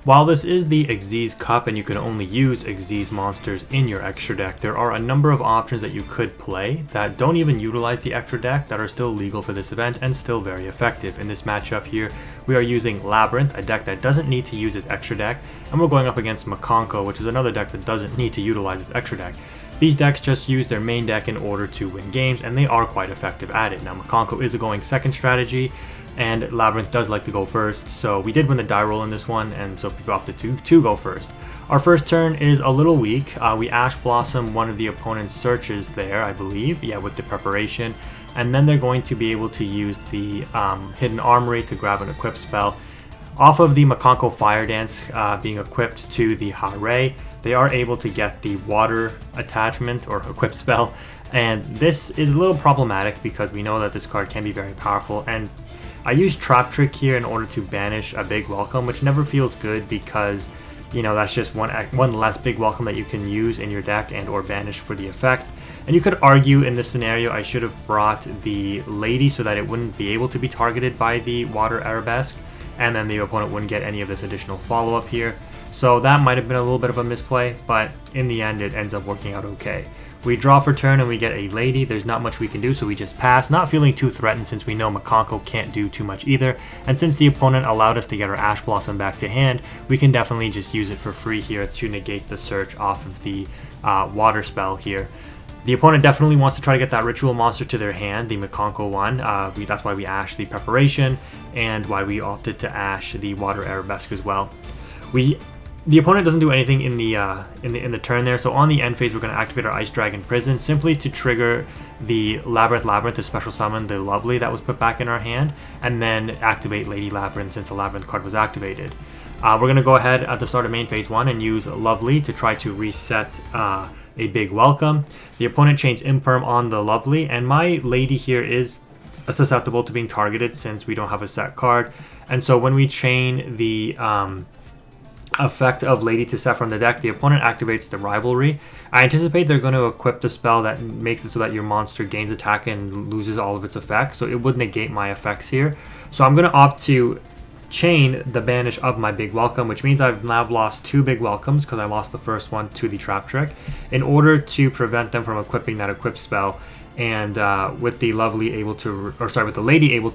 While this is the XYZ Cup and you can only use XYZ monsters in your extra deck, there are a number of options that you could play that don't even utilize the extra deck that are still legal for this event and still very effective. In this matchup here, we are using Labyrinth, a deck that doesn't need to use its extra deck, and we're going up against Mikanko, which is another deck that doesn't need to utilize its extra deck. These decks just use their main deck in order to win games, and they are quite effective at it. Now, Mikanko is a going second strategy, and Labyrinth does like to go first, so we did win the die roll in this one, and so we opted to go first. Our first turn is a little weak. We Ash Blossom one of the opponent's searches there, I believe, yeah, with the preparation, and then they're going to be able to use the Hidden Armory to grab an equip spell. Off of the Mikanko Fire Dance being equipped to the Hare, they are able to get the Water attachment or equip spell, and this is a little problematic because we know that this card can be very powerful, and I use Trap Trick here in order to banish a Big Welcome, which never feels good because, you know, that's just one less Big Welcome that you can use in your deck and or banish for the effect. And you could argue in this scenario I should have brought the Lady so that it wouldn't be able to be targeted by the Water Arabesque, and then the opponent wouldn't get any of this additional follow-up here. So that might have been a little bit of a misplay, but in the end it ends up working out okay. We draw for turn and we get a Lady. There's not much we can do, so we just pass, not feeling too threatened since we know Mikanko can't do too much either. And since the opponent allowed us to get our Ash Blossom back to hand, we can definitely just use it for free here to negate the search off of the Water spell here. The opponent definitely wants to try to get that Ritual Monster to their hand, the Mikanko one. That's why we Ash the Preparation, and why we opted to Ash the Water Arabesque as well. The opponent doesn't do anything in the turn there, so on the end phase we're going to activate our Ice Dragon Prison simply to trigger the Labyrinth to special summon the Lovely that was put back in our hand, and then activate Lady Labyrinth since the Labyrinth card was activated. We're going to go ahead at the start of main phase 1 and use Lovely to try to reset a Big Welcome. The opponent chains Imperm on the Lovely, and my Lady here is susceptible to being targeted since we don't have a set card, and so when we chain the effect of Lady to set from the deck, the opponent activates the Rivalry. I anticipate they're going to equip the spell that makes it so that your monster gains attack and loses all of its effects, so it would negate my effects here. So I'm going to opt to chain the banish of my Big Welcome, which means I've now lost 2 Big Welcomes because I lost the first one to the Trap Trick, in order to prevent them from equipping that equip spell. And with the Lady able to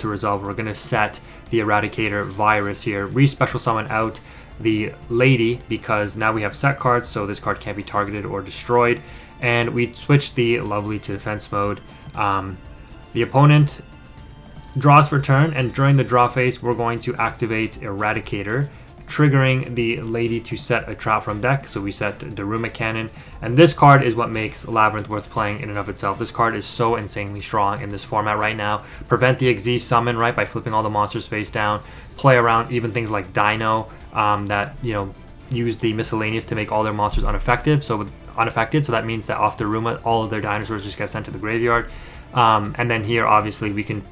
resolve, we're going to set the Eradicator Virus here, re-special summon out the Lady because now we have set cards, so this card can't be targeted or destroyed, and we switch the Lovely to defense mode. The opponent draws for turn, and during the draw phase we're going to activate Eradicator, triggering the Lady to set a trap from deck. So we set Daruma Cannon, and this card is what makes Labyrinth worth playing in and of itself. This card is so insanely strong in this format right now. Prevent the XYZ summon, right, by flipping all the monsters face down. Play around even things like Dino that, you know, use the miscellaneous to make all their monsters unaffected. So that means that off Daruma, all of their dinosaurs just get sent to the graveyard. And then here, obviously, we can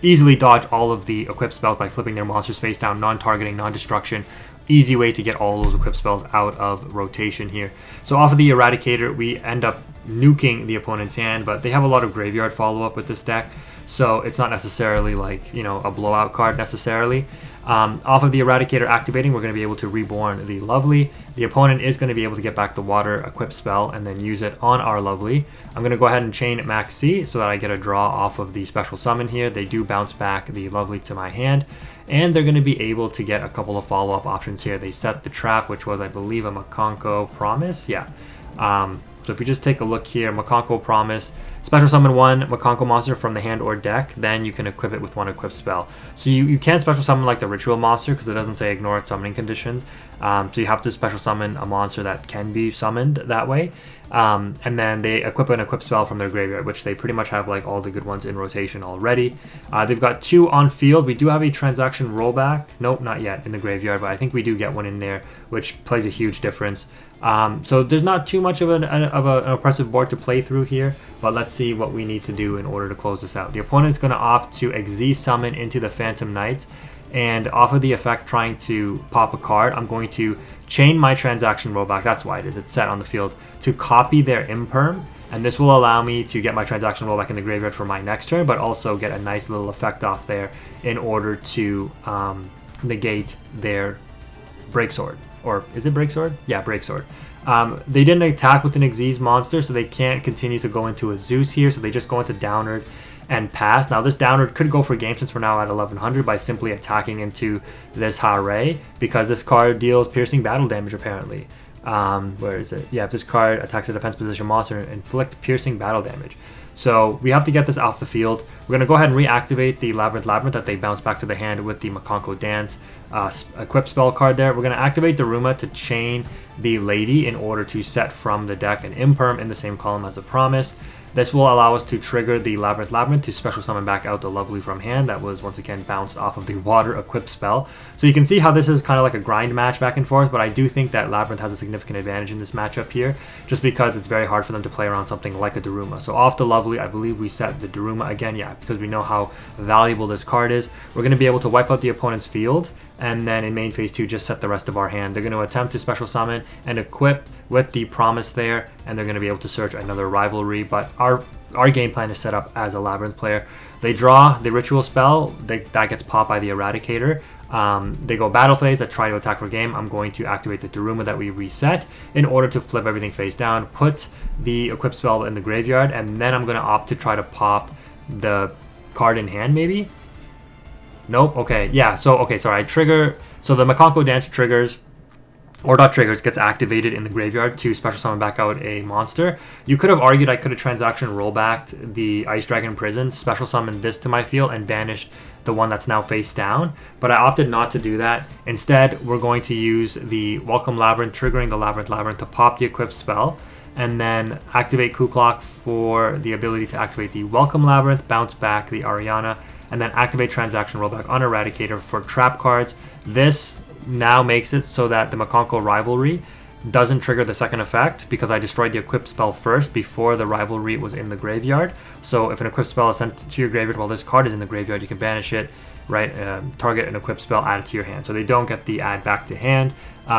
easily dodge all of the equip spells by flipping their monsters face down, non-targeting, non-destruction. Easy way to get all those equip spells out of rotation here. So off of the Eradicator, we end up nuking the opponent's hand, but they have a lot of graveyard follow-up with this deck, so it's not necessarily like, you know, a blowout card necessarily. Off of the Eradicator activating, we're going to be able to reborn the Lovely. The opponent is going to be able to get back the Water equip spell and then use it on our Lovely. I'm going to go ahead and chain Max C so that I get a draw off of the special summon here. They do bounce back the Lovely to my hand, and they're going to be able to get a couple of follow-up options here. They set the trap, which was, I believe, a Mikanko Promise. Yeah. So if we just take a look here, Mikanko Promise, special summon 1 Mikanko monster from the hand or deck, then you can equip it with 1 equip spell. So you can special summon like the Ritual Monster because it doesn't say ignore its summoning conditions. So you have to special summon a monster that can be summoned that way. And then they equip an equip spell from their graveyard, which they pretty much have like all the good ones in rotation already. They've got 2 on field. We do have a transaction rollback. Nope, not yet in the graveyard, but I think we do get one in there, which plays a huge difference. So there's not too much of an oppressive board to play through here, but let's see what we need to do in order to close this out. The opponent's going to opt to XYZ summon into the Phantom Knights, and off of the effect trying to pop a card, I'm going to chain my transaction rollback, that's why it's set on the field, to copy their Imperm, and this will allow me to get my transaction rollback in the graveyard for my next turn, but also get a nice little effect off there in order to negate their Break Sword. Or is it Break Sword? Yeah, Break Sword. They didn't attack with an Xyz monster, so they can't continue to go into a Zeus here, so they just go into Downward and pass. Now this Downward could go for game since we're now at 1100 by simply attacking into this Hare, because this card deals piercing battle damage apparently. Where is it? Yeah, if this card attacks a defense position monster, inflict piercing battle damage. So we have to get this off the field. We're going to go ahead and reactivate the Labyrinth that they bounce back to the hand with the Mikanko Dance equip spell card there. We're going to activate Daruma to chain the Lady in order to set from the deck an Imperm in the same column as a Promise. This will allow us to trigger the Labyrinth to special summon back out the Lovely from hand that was once again bounced off of the Water equip spell. So you can see how this is kind of like a grind match back and forth, but I do think that Labyrinth has a significant advantage in this matchup here, just because it's very hard for them to play around something like a Daruma. So off the Lovely, I believe we set the Daruma again, yeah, because we know how valuable this card is. We're going to be able to wipe out the opponent's field, and then in main phase 2 just set the rest of our hand. They're going to attempt to special summon and equip with the Promise there, and they're going to be able to search another Rivalry, but our game plan is set up as a Labyrinth player. They draw the Ritual spell, that gets popped by the Eradicator. They go Battle Phase that try to attack for game. I'm going to activate the Daruma that we reset in order to flip everything face down, put the equip spell in the graveyard, and then I'm going to opt to try to pop the card in hand maybe? Nope, okay, yeah, so, okay, sorry, I trigger, so the Mikanko Dance triggers, or dot triggers, gets activated in the graveyard to special summon back out a monster. You could have argued I could have transaction rollbacked the Ice Dragon Prison, special summoned this to my field, and banished the one that's now face down, but I opted not to do that. Instead, we're going to use the Welcome Labyrinth, triggering the Labyrinth to pop the equip spell, and then activate Coup Clock for the ability to activate the Welcome Labyrinth, bounce back the Ariana, and then activate transaction rollback on Eradicator for trap cards. This now makes it so that the Mikanko Rivalry doesn't trigger the second effect, because I destroyed the equip spell first before the Rivalry was in the graveyard. So if an equip spell is sent to your graveyard while this card is in the graveyard, you can banish it, right? Target an equip spell, add it to your hand. So they don't get the add back to hand.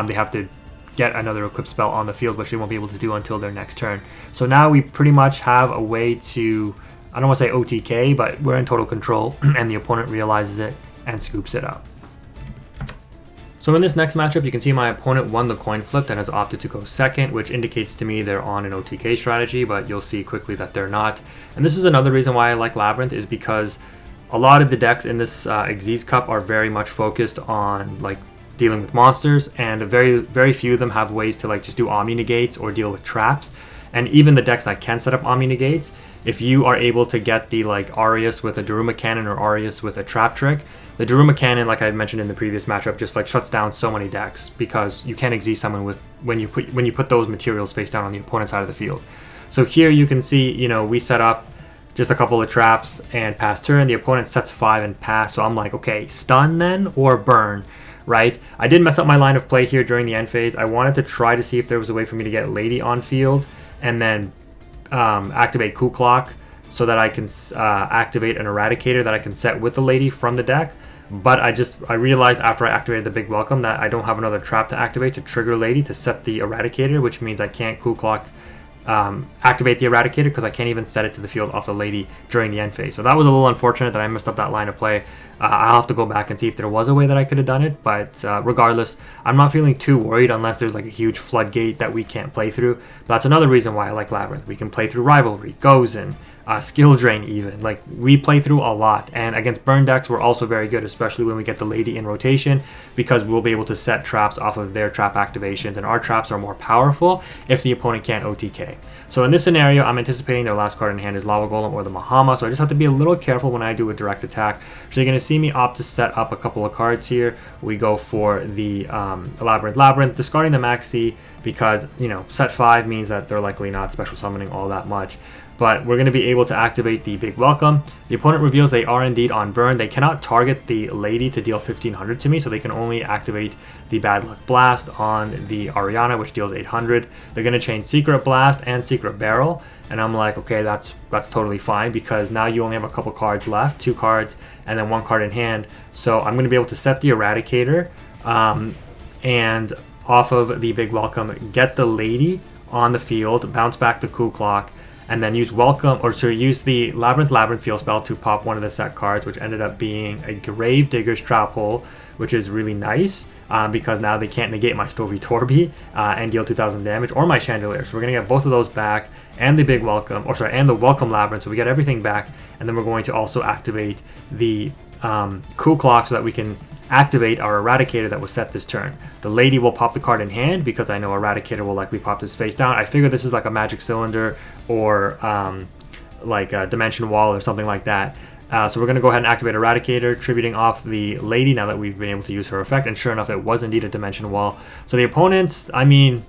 They have to get another equip spell on the field, which they won't be able to do until their next turn. So now we pretty much have a way to, I don't want to say OTK, but we're in total control, and the opponent realizes it and scoops it up. So in this next matchup, you can see my opponent won the coin flip and has opted to go second, which indicates to me they're on an OTK strategy, but you'll see quickly that they're not. And this is another reason why I like Labyrinth, is because a lot of the decks in this Xyz Cup are very much focused on like dealing with monsters, and very few of them have ways to like just do Omni Negates or deal with traps. And even the decks that can set up Omni Negates, if you are able to get the like Arius with a Daruma Cannon or Arius with a Trap Trick, the Daruma Cannon, like I mentioned in the previous matchup, just like shuts down so many decks, because you can't Xyz someone with when you put those materials face down on the opponent's side of the field. So here you can see, you know, we set up just a couple of traps and pass turn. The opponent sets 5 and pass. So I'm like, okay, stun then or burn, right? I did mess up my line of play here during the end phase. I wanted to try to see if there was a way for me to get Lady on field and then activate Coup Clock so that I can activate an Eradicator that I can set with the Lady from the deck. But I realized after I activated the Big Welcome that I don't have another trap to activate to trigger Lady to set the Eradicator, which means I can't Coup Clock activate the Eradicator, because I can't even set it to the field off the Lady during the end phase. So that was a little unfortunate that I messed up that line of play. I'll have to go back and see if there was a way that I could have done it, but regardless, I'm not feeling too worried unless there's like a huge floodgate that we can't play through. But that's another reason why I like Labyrinth. We can play through Rivalry, Gozen, Skill Drain even. Like, we play through a lot, and against burn decks we're also very good, especially when we get the Lady in rotation, because we'll be able to set traps off of their trap activations, and our traps are more powerful if the opponent can't OTK. So in this scenario, I'm anticipating their last card in hand is Lava Golem or the Mahama, so I just have to be a little careful when I do a direct attack. So you're going to see me opt to set up a couple of cards here. We go for the Labyrinth, discarding the Maxi, because, you know, set 5 means that they're likely not special summoning all that much. But we're going to be able to activate the Big Welcome. The opponent reveals they are indeed on burn. They cannot target the Lady to deal 1500 to me, so they can only activate the Bad Luck Blast on the Ariana, which deals 800. They're going to chain Secret Blast and Secret Barrel, and I'm like, okay, that's totally fine, because now you only have a couple cards left, 2 cards, and then 1 card in hand. So I'm going to be able to set the Eradicator, and off of the Big Welcome, get the Lady on the field, bounce back the Coup Clock, and then use the Labyrinth field spell to pop one of the set cards, which ended up being a Grave Digger's Trap Hole, which is really nice. because now they can't negate my Stovey Torby and deal 2,000 damage, or my Chandelier. So we're going to get both of those back, and the big welcome, or sorry, and the welcome Labyrinth. So we get everything back, and then we're going to also activate the Cool Clock so that we can activate our Eradicator that was set this turn. The Lady will pop the card in hand because I know Eradicator will likely pop this face down. I figure this is like a Magic Cylinder or like a Dimension Wall or something like that. So we're going to go ahead and activate Eradicator, tributing off the Lady now that we've been able to use her effect. And sure enough, it was indeed a Dimension Wall. So the opponents, I mean,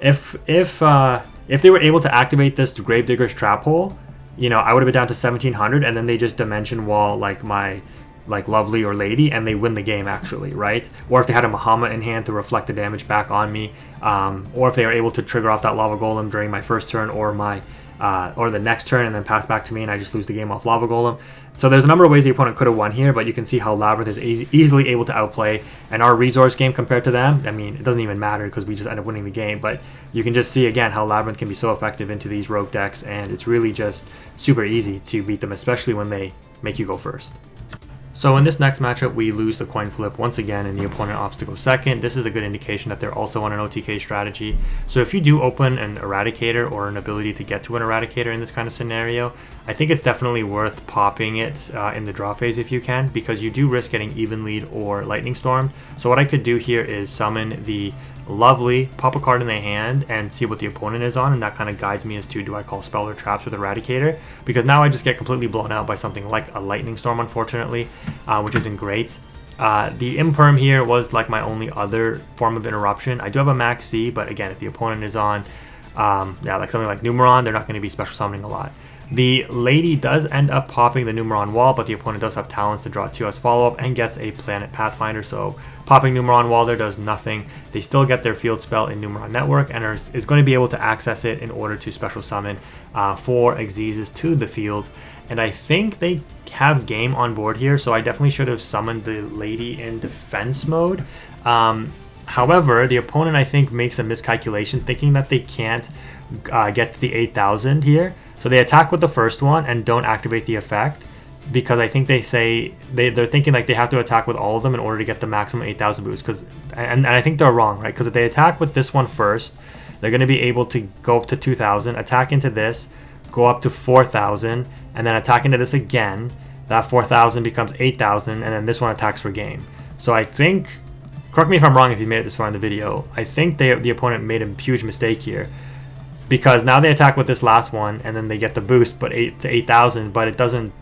if they were able to activate this Gravedigger's Trap Hole, you know, I would have been down to 1,700, and then they just Dimension Wall like my Lovely or Lady, and they win the game actually, right? Or if they had a Mahama in hand to reflect the damage back on me, or if they are able to trigger off that Lava Golem during my first turn or my or the next turn and then pass back to me and I just lose the game off Lava Golem. So there's a number of ways the opponent could have won here, but you can see how Labyrinth is easily able to outplay. And our resource game compared to them, I mean, it doesn't even matter because we just end up winning the game. But you can just see again how Labyrinth can be so effective into these rogue decks, and it's really just super easy to beat them, especially when they make you go first. So in this next matchup, we lose the coin flip once again, and the opponent opts to go second. This is a good indication that they're also on an OTK strategy. So if you do open an Eradicator or an ability to get to an Eradicator in this kind of scenario, I think it's definitely worth popping it in the draw phase if you can, because you do risk getting Even Lead or Lightning Storm. So what I could do here is summon the Lovely, pop a card in the hand, and see what the opponent is on, and that kind of guides me as to do I call spell or traps with Eradicator, because now I just get completely blown out by something like a Lightning Storm, unfortunately, which isn't great. The Imperm here was like my only other form of interruption. I do have a Max C, but again, if the opponent is on like something like Numeron, they're not going to be special summoning a lot. The Lady does end up popping the Numeron Wall, but the opponent does have talents to draw 2 as follow-up and gets a Planet Pathfinder, so popping Numeron Wall there does nothing. They still get their field spell in Numeron Network and is going to be able to access it in order to special summon 4 Xyzes to the field. And I think they have game on board here, so I definitely should have summoned the Lady in defense mode. However, the opponent, I think, makes a miscalculation, thinking that they can't get to the 8,000 here. So they attack with the first one and don't activate the effect, because I think they say they're thinking like they have to attack with all of them in order to get the maximum 8,000 boost. And I think they're wrong, right? Because if they attack with this one first, they're going to be able to go up to 2,000, attack into this, go up to 4,000, and then attack into this again. That 4,000 becomes 8,000, and then this one attacks for game. So I think, correct me if I'm wrong if you made it this far in the video, I think the opponent made a huge mistake here, because now they attack with this last one and then they get the boost, but 8,000, but it doesn't.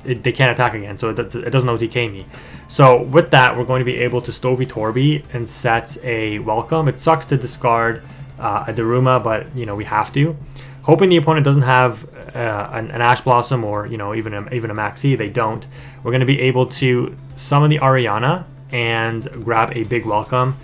They can't attack again, so it doesn't OTK me. So with that, we're going to be able to Stovey Torby and set a welcome. It sucks to discard a Daruma, but you know we have to. Hoping the opponent doesn't have an Ash Blossom or even a Maxi. They don't. We're going to be able to summon the Ariana and grab a big welcome.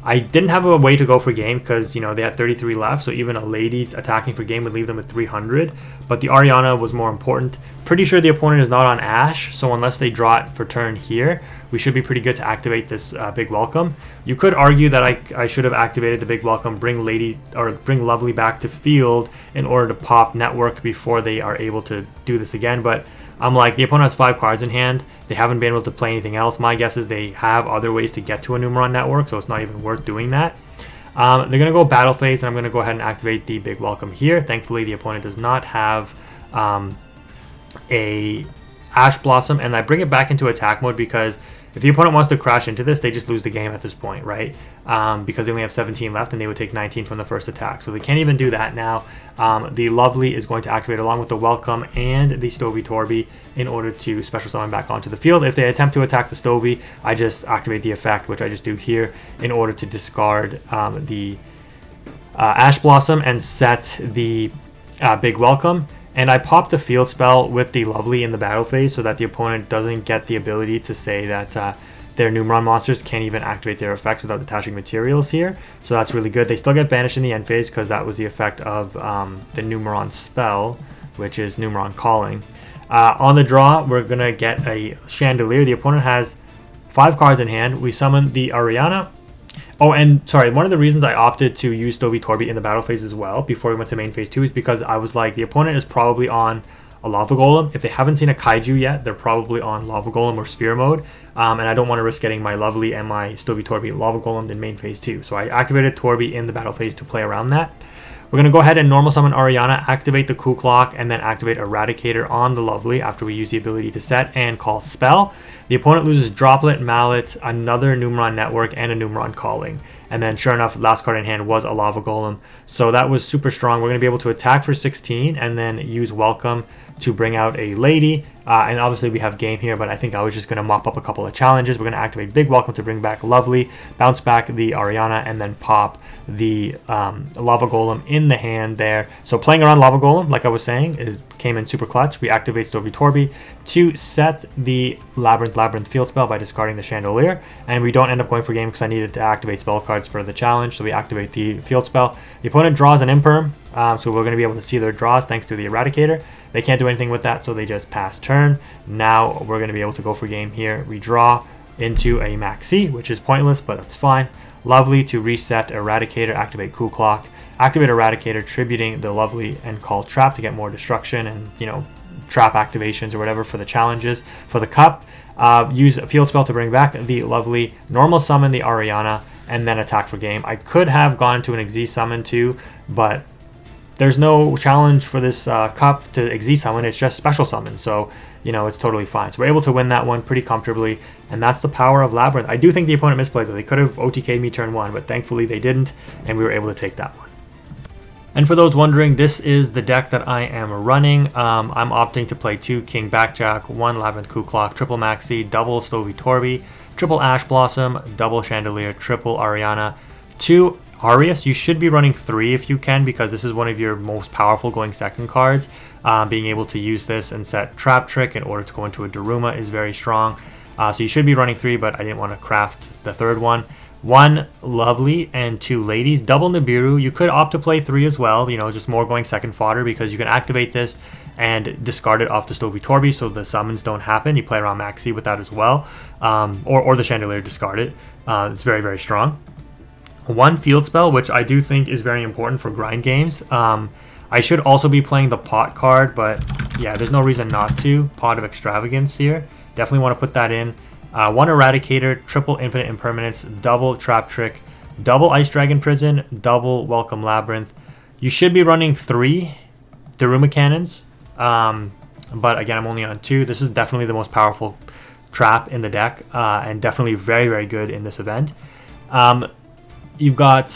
I didn't have a way to go for game because they had 33 left, so even a Lady attacking for game would leave them at 300. But the Ariana was more important. Pretty sure the opponent is not on Ash, so unless they draw it for turn here, we should be pretty good to activate this big welcome. You could argue that I should have activated the big welcome, bring Lovely back to field in order to pop Network before they are able to do this again, but I'm like, the opponent has 5 cards in hand. They haven't been able to play anything else. My guess is they have other ways to get to a Numeron Network, so it's not even worth doing that. They're going to go battle phase, and I'm going to go ahead and activate the big welcome here. Thankfully, the opponent does not have a Ash Blossom, and I bring it back into attack mode because if the opponent wants to crash into this, they just lose the game at this point, right? Because they only have 17 left, and they would take 19 from the first attack. So they can't even do that now. The Lovely is going to activate along with the Welcome and the Stovey Torby in order to special summon back onto the field. If they attempt to attack the Stovey, I just activate the effect, which I just do here, in order to discard the Ash Blossom and set the big Welcome. And I pop the field spell with the Lovely in the battle phase so that the opponent doesn't get the ability to say that their Numeron monsters can't even activate their effects without detaching materials here. So that's really good. They still get banished in the end phase because that was the effect of the Numeron spell, which is Numeron Calling. On the draw, we're going to get a Chandelier. The opponent has 5 cards in hand. We summon the Ariana. Oh, and sorry, one of the reasons I opted to use Stovey Torby in the battle phase as well before we went to main phase 2 is because I was like, the opponent is probably on a Lava Golem. If they haven't seen a Kaiju yet, they're probably on Lava Golem or Sphere mode. And I don't want to risk getting my Lovely and my Stovey Torby Lava Golem in main phase 2. So I activated Torby in the battle phase to play around that. We're going to go ahead and normal summon Ariana, activate the Cool Clock, and then activate Eradicator on the Lovely after we use the ability to set and call Spell. The opponent loses Droplet, Mallet, another Numeron Network, and a Numeron Calling. And then sure enough, last card in hand was a Lava Golem. So that was super strong. We're going to be able to attack for 16 and then use Welcome to bring out a Lady. And obviously we have Game here, but I think I was just going to mop up a couple of challenges. We're going to activate Big Welcome to bring back Lovely, bounce back the Ariana, and then pop the Lava Golem in the hand there. So playing around Lava Golem, like I was saying, came in super clutch. We activate Stovey Torby to set the Labyrinth field spell by discarding the Chandelier. And we don't end up going for game because I needed to activate spell cards for the challenge. So we activate the field spell. The opponent draws an Imperm, so we're going to be able to see their draws thanks to the Eradicator. They can't do anything with that, so they just pass turn. Now we're going to be able to go for game here. We draw into a Maxi, which is pointless, but that's fine. Lovely to reset Eradicator, activate Cool Clock, activate Eradicator, tributing the Lovely, and call Trap to get more destruction and, you know, trap activations or whatever for the challenges. For the cup, use a field spell to bring back the Lovely, normal summon the Ariana, and then attack for game. I could have gone to an Xyz summon too, but there's no challenge for this cup to Xyz summon. It's just special summon, so you know it's totally fine. So we're able to win that one pretty comfortably, and that's the power of Labyrinth. I do think the opponent misplayed it. They could have OTK'd me turn 1, but thankfully they didn't, and we were able to take that one. And for those wondering, this is the deck that I am running. I'm opting to play 2 King Backjack, 1 Labyrinth Cool Clock, triple Maxi, double Stovey Torby, triple Ash Blossom, double Chandelier, triple Ariana, 2 Arias. You should be running 3 if you can, because this is one of your most powerful going second cards. Being able to use this and set Trap Trick in order to go into a Daruma is very strong. So you should be running 3, but I didn't want to craft the third one. 1 Lovely and 2 Ladies, double Nibiru. You could opt to play 3 as well, you know, just more going second fodder, because you can activate this and discard it off the Stovey Torby so the summons don't happen. You play around Maxi with that as well, or the Chandelier, discard it. It's very, very strong. 1 field spell, which I do think is very important for grind games. I should also be playing the Pot card, but yeah, there's no reason not to. Pot of Extravagance here. Definitely want to put that in. 1 Eradicator, triple Infinite Impermanence, double Trap Trick, double Ice Dragon Prison, double Welcome Labyrinth. You should be running 3 Daruma Cannons, but again, I'm only on 2. This is definitely the most powerful trap in the deck, and definitely very, very good in this event. You've got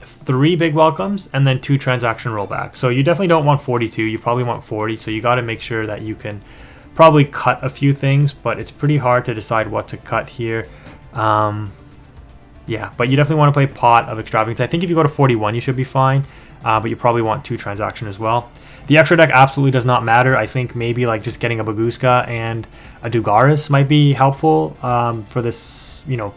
3 big welcomes and then 2 transaction rollbacks. So you definitely don't want 42. You probably want 40. So you got to make sure that you can probably cut a few things, but it's pretty hard to decide what to cut here. Yeah, but you definitely want to play Pot of Extravagance. I think if you go to 41, you should be fine, but you probably want 2 transaction as well. The extra deck absolutely does not matter. I think maybe like just getting a Baguska and a Dugaris might be helpful for this, you know,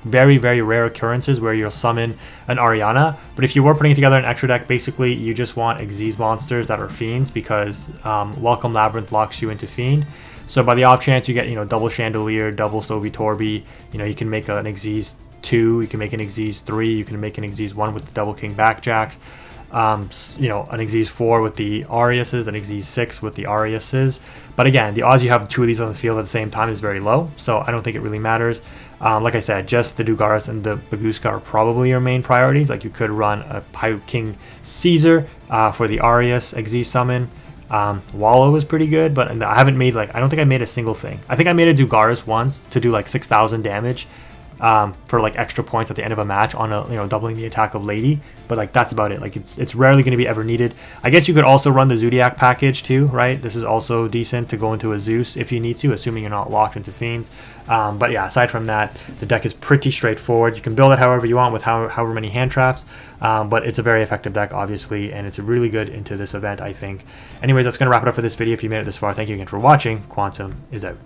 very, very rare occurrences where you'll summon an Ariana. But if you were putting together an extra deck, basically you just want Xyz monsters that are Fiends, because Welcome Labyrinth locks you into Fiend. So by the off chance you get, you know, double Chandelier, double Stovey Torby, you know, you can make an Xyz 2, you can make an Xyz 3, you can make an Xyz 1 with the double King Backjacks. You know, an Xyz 4 with the Ariases, an Xyz 6 with the Ariases. But again, the odds you have 2 of these on the field at the same time is very low, so I don't think it really matters. Like I said, just the Dugaris and the Baguska are probably your main priorities. Like you could run a Pyro King Caesar for the Arias Xyz summon. Wallow is pretty good, but I haven't made, like, I don't think I made a single thing. I think I made a Dugaris once to do like 6,000 damage for like extra points at the end of a match on a, you know, doubling the attack of Lady, but like that's about it. Like it's rarely going to be ever needed. I guess you could also run the Zodiac package too, right? This is also decent to go into a Zeus if you need to, assuming you're not locked into Fiends. But yeah, aside from that, the deck is pretty straightforward. You can build it however you want with however many hand traps, but it's a very effective deck, obviously, and it's really good into this event, I think. Anyways, that's going to wrap it up for this video. If you made it this far, thank you again for watching. Quantum is out.